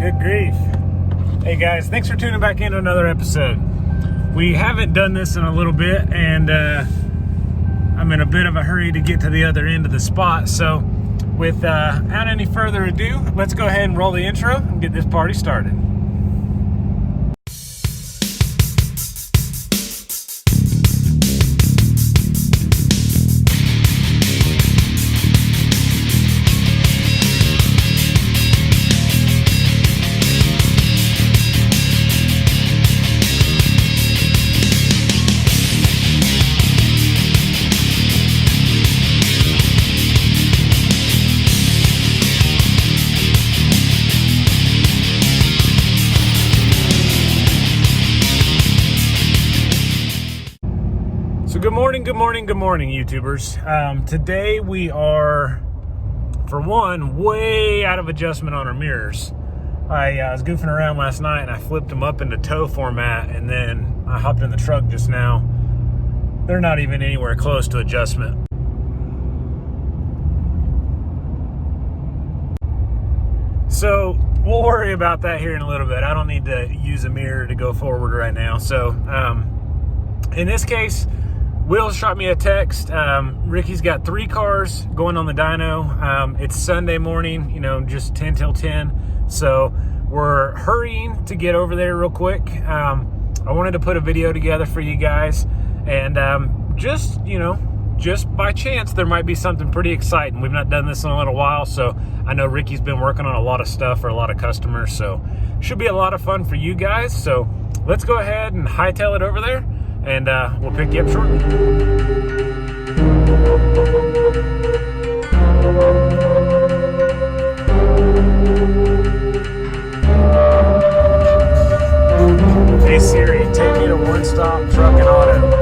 Good grief. Hey guys, thanks for tuning back into another episode. We haven't done this in a little bit, and I'm in a bit of a hurry to get to the other end of the spot. So without any further ado, let's go ahead and roll the intro and get this party started. Good morning, YouTubers. Today we are, for one, way out of adjustment on our mirrors. I was goofing around last night and I flipped them up into tow format, and then I hopped in the truck just now. They're not even anywhere close to adjustment. So we'll worry about that here in a little bit. I don't need to use a mirror to go forward right now. So in this case, Will shot me a text. Ricky's got 3 cars going on the dyno. It's Sunday morning, just 10 till 10. So we're hurrying to get over there real quick. I wanted to put a video together for you guys. And just by chance, there might be something pretty exciting. We've not done this in a little while. So I know Ricky's been working on a lot of stuff for a lot of customers. So should be a lot of fun for you guys. So let's go ahead and hightail it over there. And we'll pick you up shortly. Hey Siri, take me to One Stop Truck and Auto.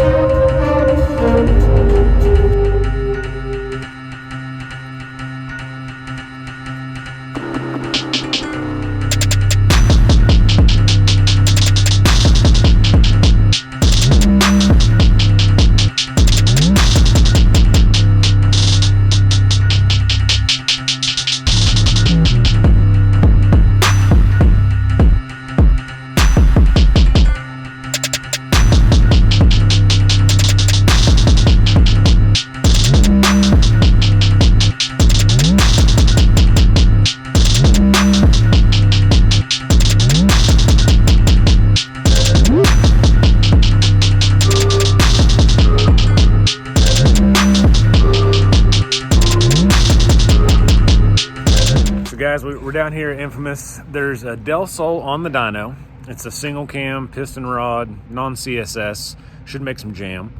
Guys, we're down here at Infamous. There's a Del Sol on the dyno. It's a single cam, piston rod, non-CSS. Should make some jam.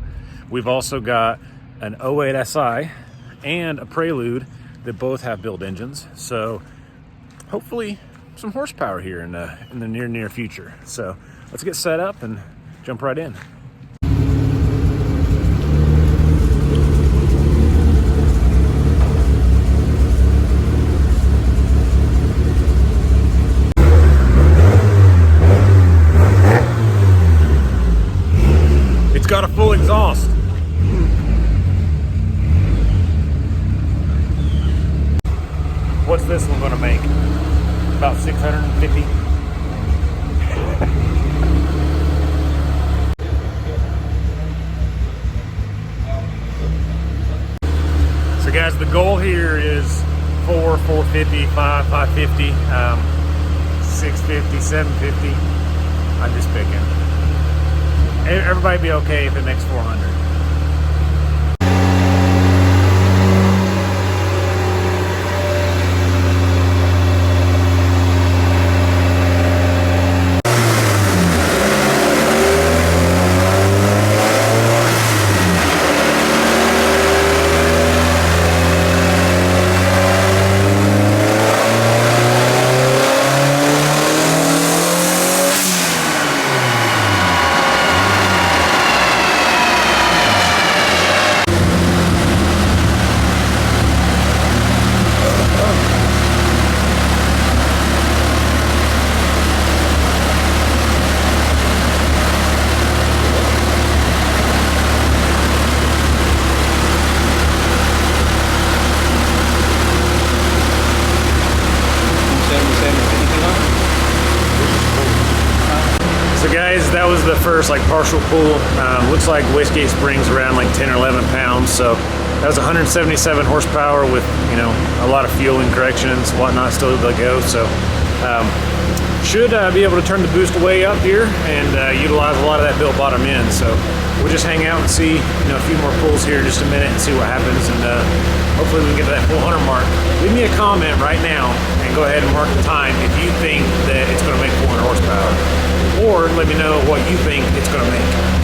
We've also got an 08 SI and a Prelude that both have build engines. So hopefully some horsepower here in the near future. So let's get set up and jump right in. It's got a full exhaust. What's this one gonna make? About 650? So guys, the goal here is 450, 550, 650, 750. I'm just picking. Everybody be okay if it makes 400. So guys, that was the first like partial pull. Looks like wastegate springs around like 10 or 11 pounds. So that was 177 horsepower with, you know, a lot of fueling corrections, whatnot, still able to go. So should be able to turn the boost way up here and utilize a lot of that built bottom end. So we'll just hang out and see, you know, a few more pulls here in just a minute and see what happens. And hopefully we can get to that 400 mark. Leave me a comment right now and go ahead and mark the time if you think that it's going to make 400 horsepower. Or let me know what you think it's going to make.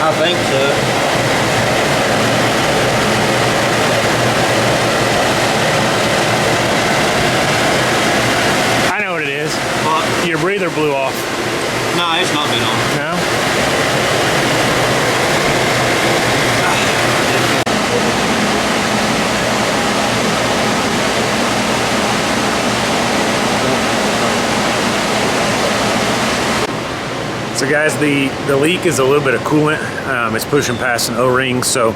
I think so. I know what it is. What? Your breather blew off. No, it's not been on. No? So guys, the leak is a little bit of coolant. It's pushing past an O-ring, so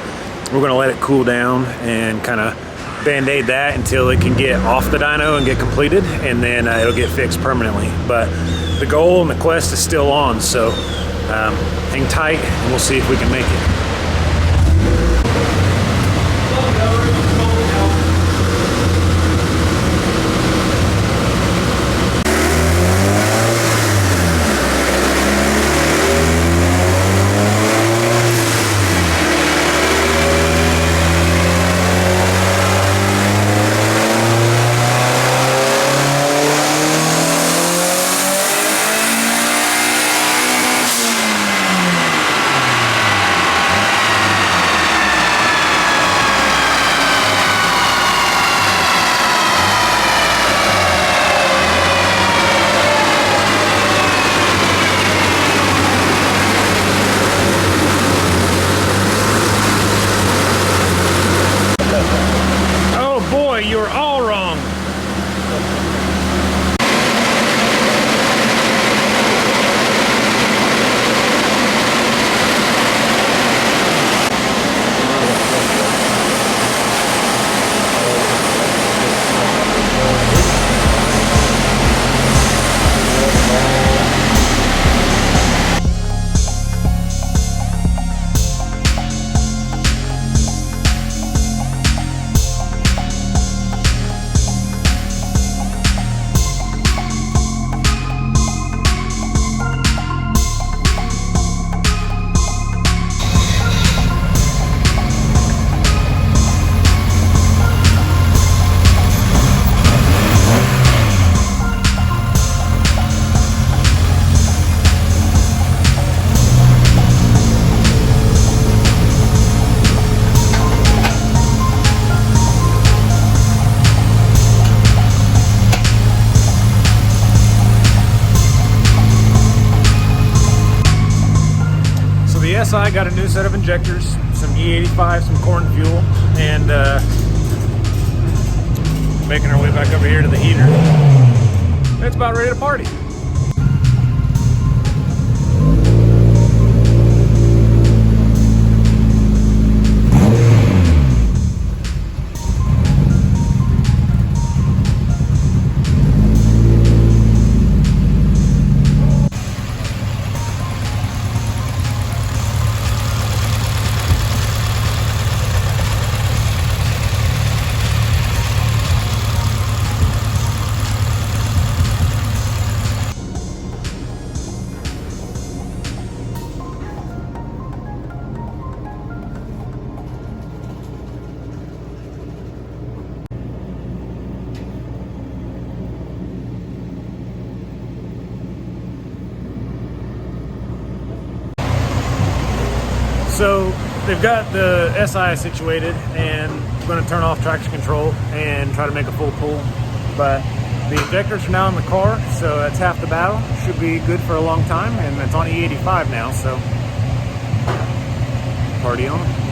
we're gonna let it cool down and kind of band-aid that until it can get off the dyno and get completed, and then it'll get fixed permanently. But the goal and the quest is still on, so hang tight and we'll see if we can make it. You're all wrong. I got a new set of injectors, some E85, some corn fuel, and making our way back over here to the heater. It's about ready to party. So they've got the SI situated, and I'm going to turn off traction control and try to make a full pull. But the injectors are now in the car, so that's half the battle. Should be good for a long time, and it's on E85 now, so party on.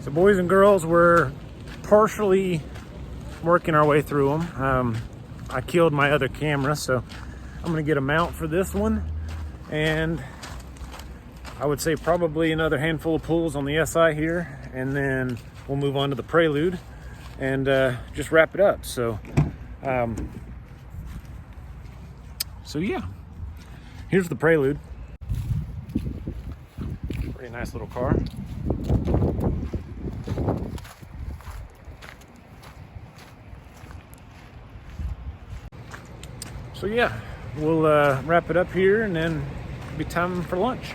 So boys and girls, we're partially working our way through them. I killed my other camera, so I'm gonna get a mount for this one, and I would say probably another handful of pulls on the SI here, and then we'll move on to the Prelude and just wrap it up. So yeah, here's the Prelude. Pretty nice little car. So yeah, we'll wrap it up here, and then it'll be time for lunch.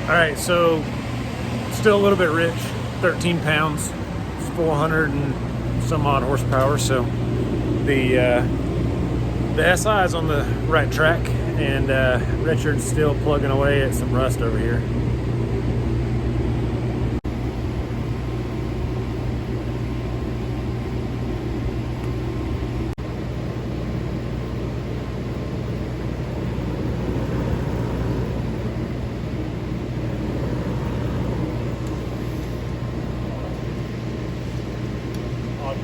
All right, so still a little bit rich, 13 pounds, 400 and some odd horsepower. So the SI is on the right track, and Richard's still plugging away at some rust over here.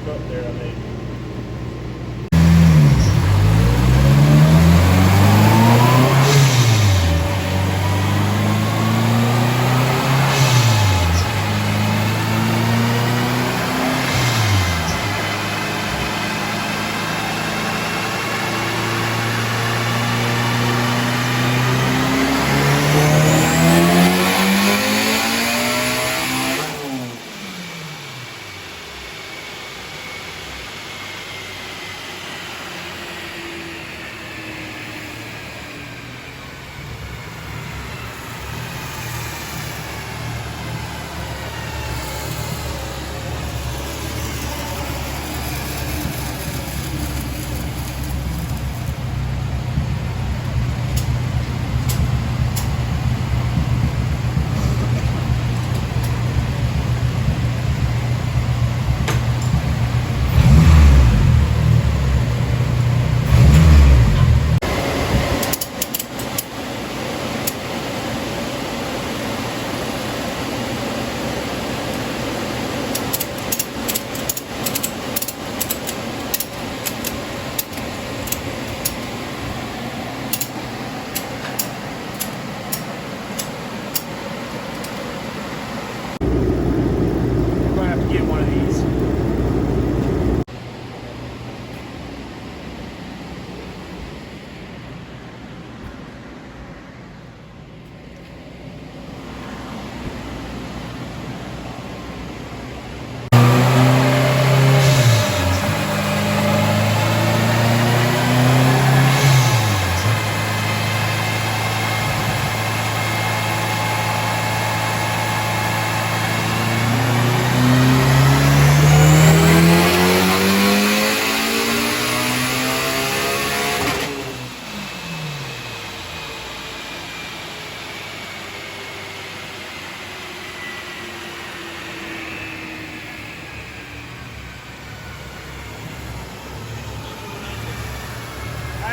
Up there, I mean.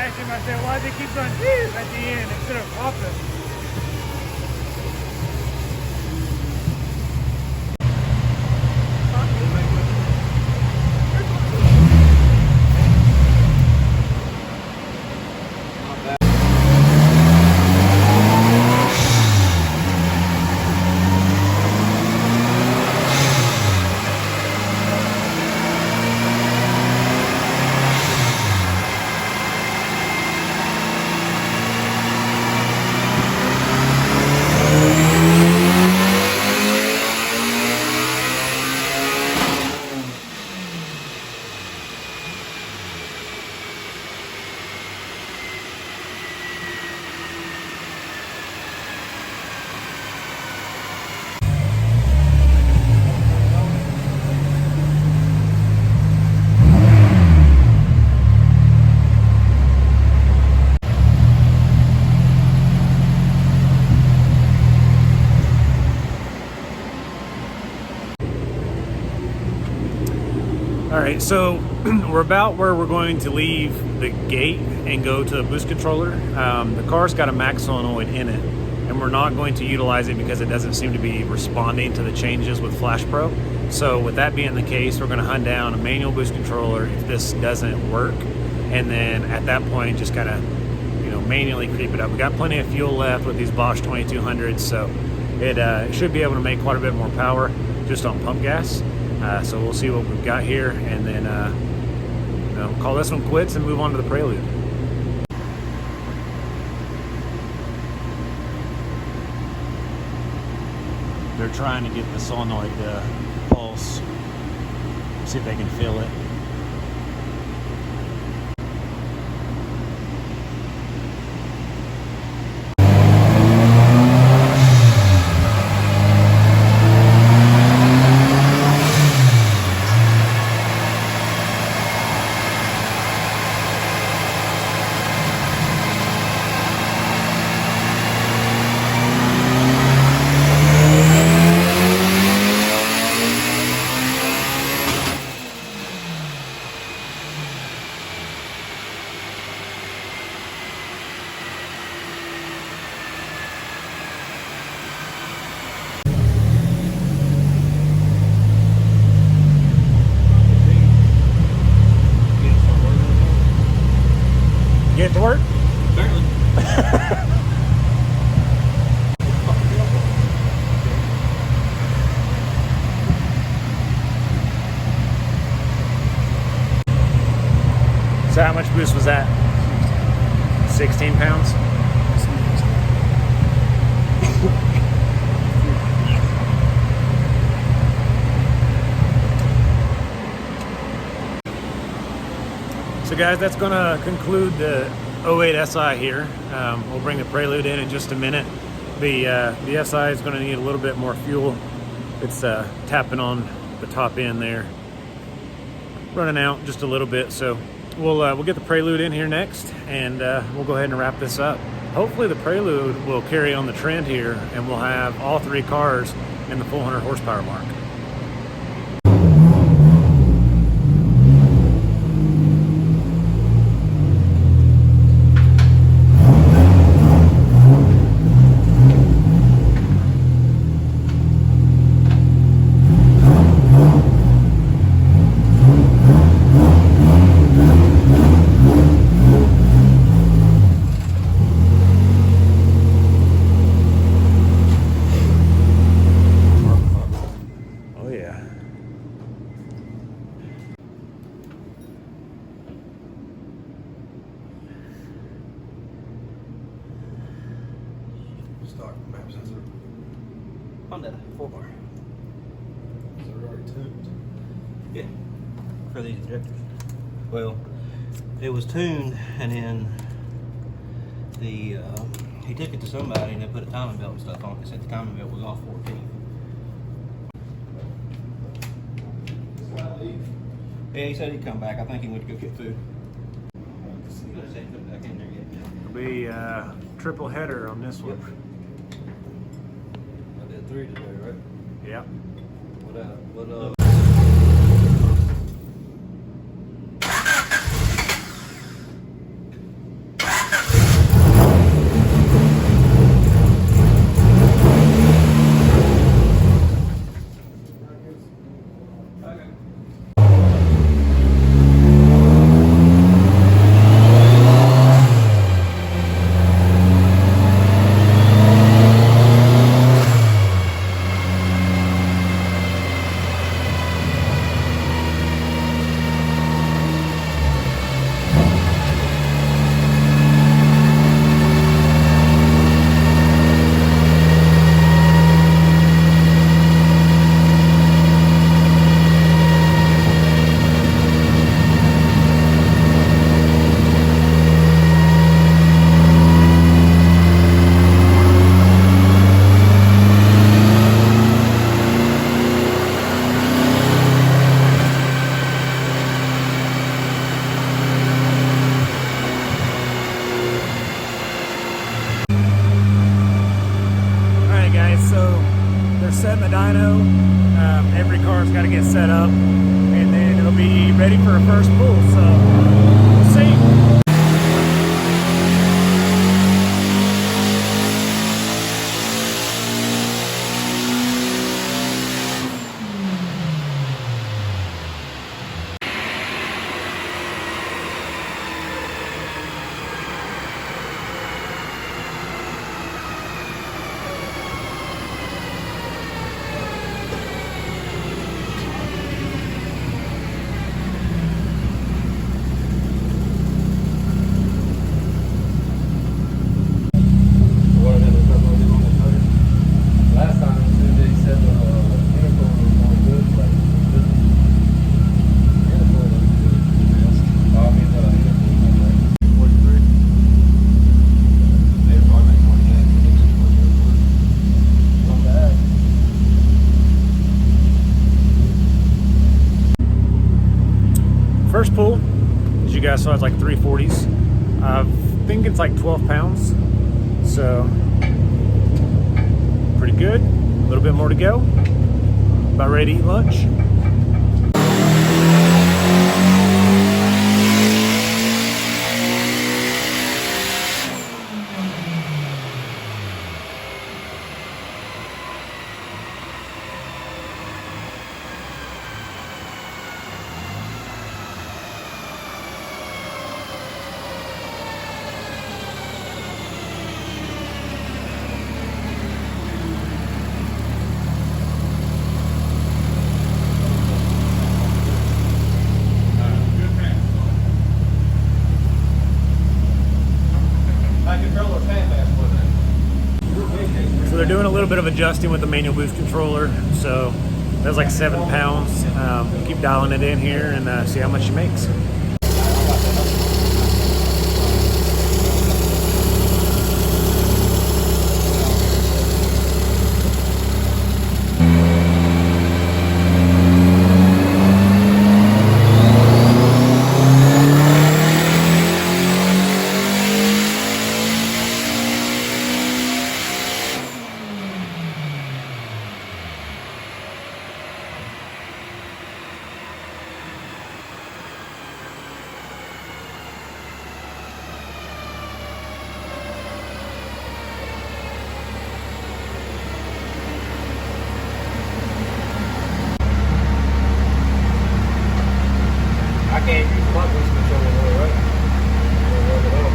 asked him, I said, why does it keep going at the end instead of popping? All right, so we're about where we're going to leave the gate and go to the boost controller. The car's got a max solenoid in it, and we're not going to utilize it because it doesn't seem to be responding to the changes with Flash Pro. So with that being the case, we're gonna hunt down a manual boost controller if this doesn't work, and then at that point, just kind of, manually creep it up. We got plenty of fuel left with these Bosch 2200s, so it should be able to make quite a bit more power just on pump gas. So we'll see what we've got here, and then call this one quits and move on to the Prelude. They're trying to get the solenoid to pulse, see if they can feel it. Get it to work? Apparently. So how much boost was that? 16 pounds? So guys, that's going to conclude the 08 SI here. We'll bring the Prelude in just a minute. The SI is going to need a little bit more fuel. It's tapping on the top end there, running out just a little bit. So we'll get the Prelude in here next, and we'll go ahead and wrap this up. Hopefully the Prelude will carry on the trend here, and we'll have all three cars in the 400 horsepower mark. Stock map sensor. On that 4-bar. Is it already tuned? Yeah. For these injectors. Well, it was tuned, and then the he took it to somebody and they put a timing belt and stuff on it. They said the timing belt was off 14. Yeah, he said he'd come back. I think he went to go get food. He said he'd come back in there yet. It'll be triple header on this one. I did 3 today, right? Yep. What Setting the dyno. Every car's got to get set up, and then it'll be ready for a first pull. So we'll see. First pull, as you guys saw, it's like 340s. I think it's like 12 pounds, so pretty good. A little bit more to go. About ready to eat lunch. So they're doing a little bit of adjusting with the manual boost controller. So that's like 7 pounds. Keep dialing it in here and see how much she makes. I can't use my boost controller though, right? Rub it up.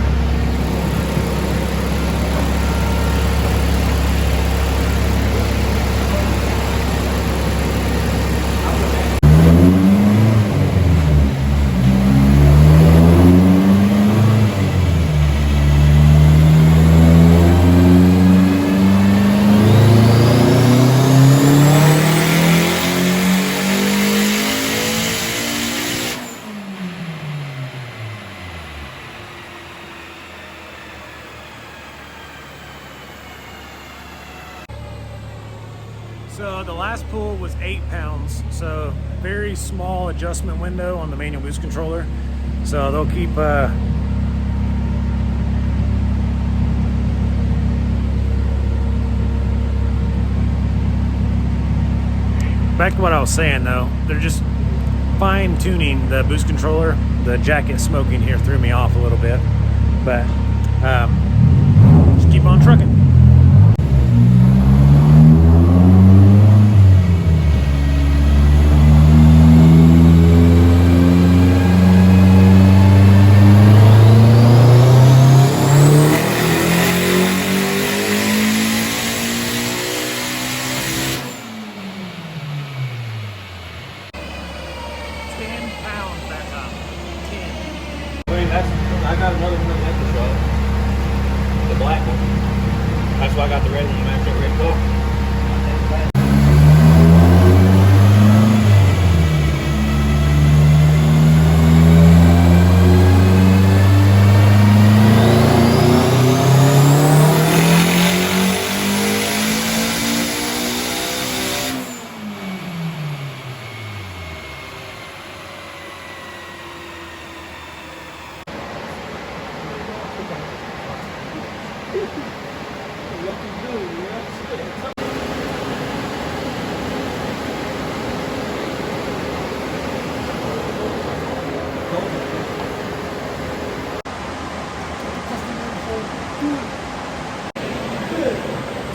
So the last pull was 8 pounds, so very small adjustment window on the manual boost controller. So they'll keep back to what I was saying though, they're just fine-tuning the boost controller. The jacket smoking here threw me off a little bit, but just keep on trucking. 10 pounds that time. 10. I mean, I got another one at the shop. The black one. That's why I got the red one to match that red car.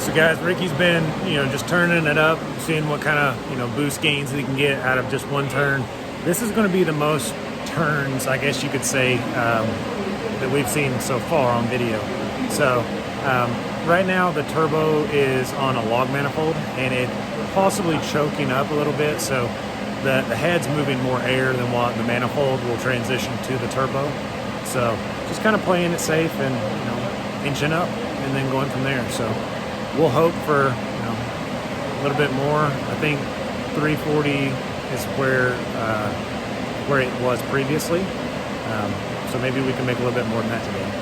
So guys, Ricky's been, just turning it up, seeing what kind of, boost gains he can get out of just one turn. This is going to be the most turns, I guess you could say, that we've seen so far on video. So right now the turbo is on a log manifold and it possibly choking up a little bit. So the head's moving more air than what the manifold will transition to the turbo. So just kind of playing it safe and, inching up and then going from there. So we'll hope for, a little bit more. I think 340 is where it was previously. So maybe we can make a little bit more than that today.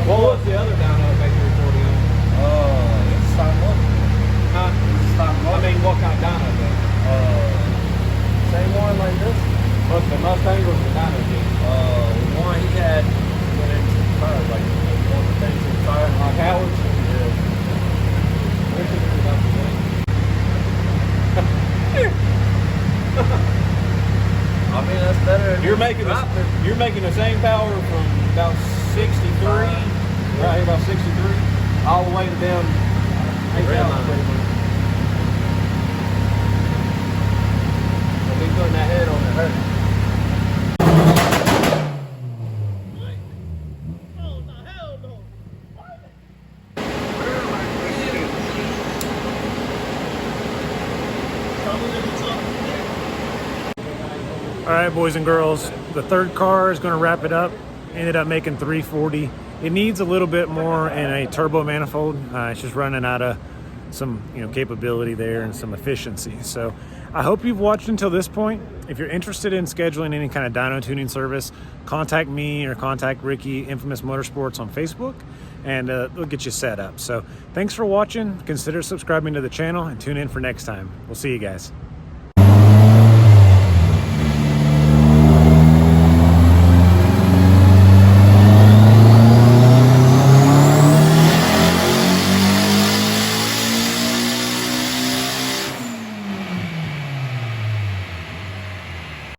What was the other Dyno K20 on? It's stock one. Huh? Stock I mean, what kind of Dyno though? Same one like this. But the Mustang or the Dyno did? One he had went into the fire, like one of the things in the fire. Like Howard's? Yeah. Which is about the same. I mean, that's better. You're making the same power from about 63, right here about 63, all the way to down 8,000 pretty much. We'll be putting that head on the hurt. All right, boys and girls, the third car is going to wrap it up. Ended up making 340. It needs a little bit more in a turbo manifold. It's just running out of some capability there and some efficiency. So I hope you've watched until this point. If you're interested in scheduling any kind of dyno tuning service, contact me or contact Ricky, Infamous Motorsports on Facebook, and we'll get you set up. So thanks for watching. Consider subscribing to the channel and tune in for next time. We'll see you guys.